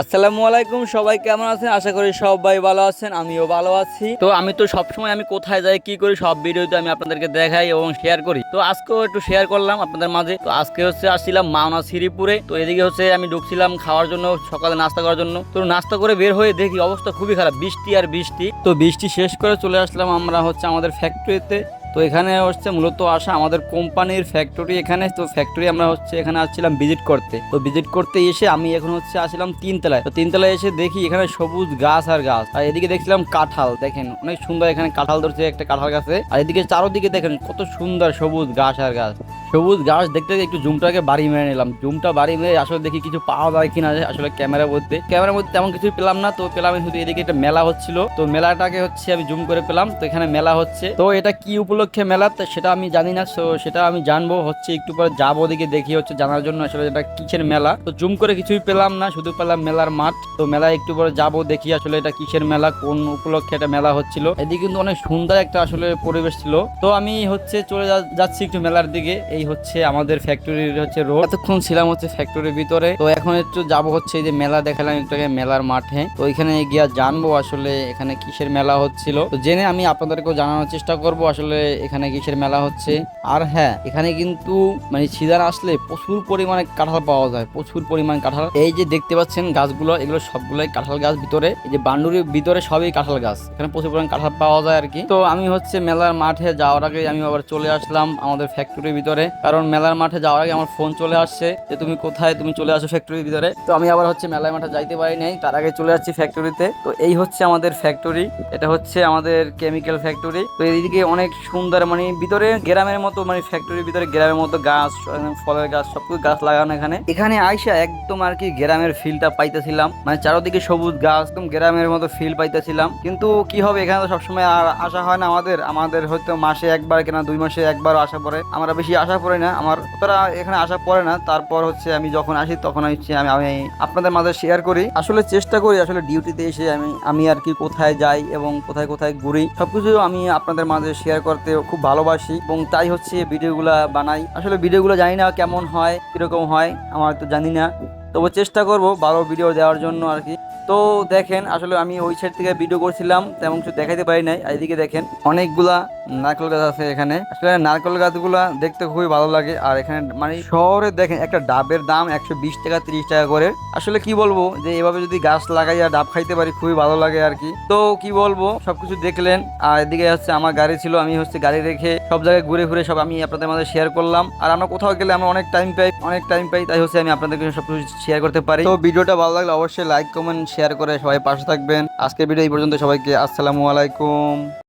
আসসালামু আলাইকুম, সবাই কেমন আছেন? আশা করি সবাই ভালো আছেন, আমিও ভালো আছি। তো আমি তো সবসময় আমি কোথায় যাই কি করি সব ভিডিওতে আমি আপনাদেরকে দেখাই এবং শেয়ার করি। তো আজকেও একটু শেয়ার করলাম আপনাদের মাঝে। তো আজকে আসছিলাম মাওনা শ্রীপুরে। তো এদিকে আমি ঢুকছিলাম খাওয়ার জন্য, সকালে নাস্তা করার জন্য। তো নাস্তা করে বের হয়ে দেখি অবস্থা খুবই খারাপ, বৃষ্টি আর বৃষ্টি। তো বৃষ্টি শেষ করে চলে আসলাম আমরা আমাদের ফ্যাক্টরিতে। তো এখানে মূলত আসা আমাদের কোম্পানির ফ্যাক্টরি এখানে। তো ফ্যাক্টরি আমরা এখানে আসছিলাম ভিজিট করতে। তো ভিজিট করতে এসে আমি এখন আসলাম তিনতলায়। তো তিনতলায় এসে দেখি এখানে সবুজ গাছ আর গাছ, আর এদিকে দেখছিলাম কাঁঠাল। দেখেন অনেক সুন্দর এখানে কাঁঠাল ধরছে একটা কাঁঠাল গাছে। আর এদিকে চারোদিকে দেখেন কত সুন্দর সবুজ গাছ আর গাছ। সবুজ গাছ দেখতে একটু জুমটাকে বাড়ি মেরে নিলাম। জুমটা বাড়ি মেরে আসলে দেখি কিছু পাওয়া যায় কিনা। আসলে ক্যামেরার মধ্যে তেমন কিছুই পেলাম না। তো পেলাম শুধু এদিকে একটা মেলা হচ্ছিল। তো মেলাটাকে আমি জুম করে পেলাম। তো এখানে মেলা হচ্ছে। তো এটা কি উপলক্ষে মেলা সেটা আমি জানি না। তো সেটা আমি জানবো একটু পরে যাবো ওদিকে দেখি জানার জন্য আসলে এটা কিসের মেলা। তো জুম করে কিছুই পেলাম না, শুধু পেলাম মেলার মাঠ। তো মেলায় একটু পরে যাবো দেখি আসলে এটা কিসের মেলা, কোন উপলক্ষে এটা মেলা হচ্ছিল। এদিকে কিন্তু অনেক সুন্দর একটা আসলে পরিবেশ ছিল। তো আমি চলে যাচ্ছি একটু মেলার দিকে। এই আমাদের ফ্যাক্টরির রোড। এতক্ষণ ছিলাম ফ্যাক্টরির ভিতরে। তো এখন একটু যাবো এই যে মেলা দেখালাম একটু আগে মেলার মাঠে। তো এখানে গিয়া জানবো আসলে এখানে কিসের মেলা হচ্ছিল। তো জেনে আমি আপনাদেরকেও জানানোর চেষ্টা করব আসলে এখানে কিসের মেলা হচ্ছে। আর হ্যাঁ, এখানে কিন্তু সিজন আসলে প্রচুর পরিমাণে কাঁঠাল পাওয়া যায়, প্রচুর পরিমাণ কাঁঠাল। এই যে দেখতে পাচ্ছেন গাছগুলো, এগুলো সবগুলোই কাঁঠাল গাছ। ভিতরে এই যে বান্ডুরির ভিতরে সবই কাঁঠাল গাছ। এখানে প্রচুর পরিমাণ কাঁঠাল পাওয়া যায় আর কি। তো আমি মেলার মাঠে যাওয়ার আগে আমি আবার চলে আসলাম আমাদের ফ্যাক্টরির ভিতরে, কারণ মেলার মাঠে যাওয়ার আগে আমার ফোন চলে আসছে যে তুমি কোথায়, তুমি চলে আসো ফ্যাক্টরির ভিতরে। তো আমি আবার মেলার মাঠে যাইতে পারি নাই, তার আগে চলে যাচ্ছি ফ্যাক্টরিতে। তো এই আমাদের ফ্যাক্টরি, এটা আমাদের কেমিক্যাল ফ্যাক্টরি। তো এইদিকে অনেক সুন্দর ভিতরে গ্রামের মতো, ফ্যাক্টরির ভিতরে গ্রামের মতো গাছ, ফলের গাছ, সবকিছু গাছ লাগানো এখানে। এখানে আইসা একদম আর কি গ্রামের ফিলটা পাইতেছিলাম। চারদিকে সবুজ গাছ, একদম গ্রামের মতো ফিল পাইতেছিলাম। কিন্তু কি হবে, এখানে তো সবসময় আর আসা হয় না আমাদের হয়তো মাসে একবার কিনা 2 মাসে একবারও আসা পড়ে। আমরা বেশি আশা পড়ে না, আমার অতটা এখানে আসা পড়ে না। তারপর আমি যখন আসি তখন আমি আপনাদের মাঝে শেয়ার করি। আসলে চেষ্টা করি আসলে ডিউটিতে এসে আমি আর কি কোথায় যাই এবং কোথায় কোথায় ঘুরি সবকিছু আমি আপনাদের মাঝে শেয়ার করতে খুব ভালোবাসি, এবং তাই ভিডিওগুলা বানাই। আসলে ভিডিওগুলো জানি না কেমন হয়, কিরকম হয়, আমার তো জানি না। তবু চেষ্টা করব ভালো ভিডিও দেওয়ার জন্য আর কি। তো দেখেন আসলে আমি ওই সাইড থেকে ভিডিও করছিলাম, তেমন কিছু দেখাইতে পারি নাই। এইদিকে দেখেন অনেকগুলা নারকেল গাছ আছে এখানে। আসলে নারকেল গাছগুলা দেখতে খুবই ভালো লাগে। আর এখানে শহরে দেখেন একটা ডাবের দাম 120 টাকা 30 টাকা করে। আসলে কি বলবো, যে এভাবে যদি গাছ লাগাই আর ডাব খাইতে পারি খুবই ভালো লাগে আর কি। তো কি বলবো, সবকিছু দেখলেন। আর এদিকে আমার গাড়ি ছিল, আমি গাড়ি রেখে সব জায়গায় ঘুরে ঘুরে সব আমি আপনাদের মাঝে শেয়ার করলাম। আর আমরা কোথাও গেলে আমরা অনেক টাইম পাই, তাই আমি আপনাদেরকে সবকিছু শেয়ার করতে পারি। তো ভিডিওটা ভালো লাগলে অবশ্যই লাইক কমেন্ট শেয়ার করে সবাই পাশে থাকবেন। আজকের ভিডিও এই পর্যন্ত, সবাইকে আসসালামু আলাইকুম।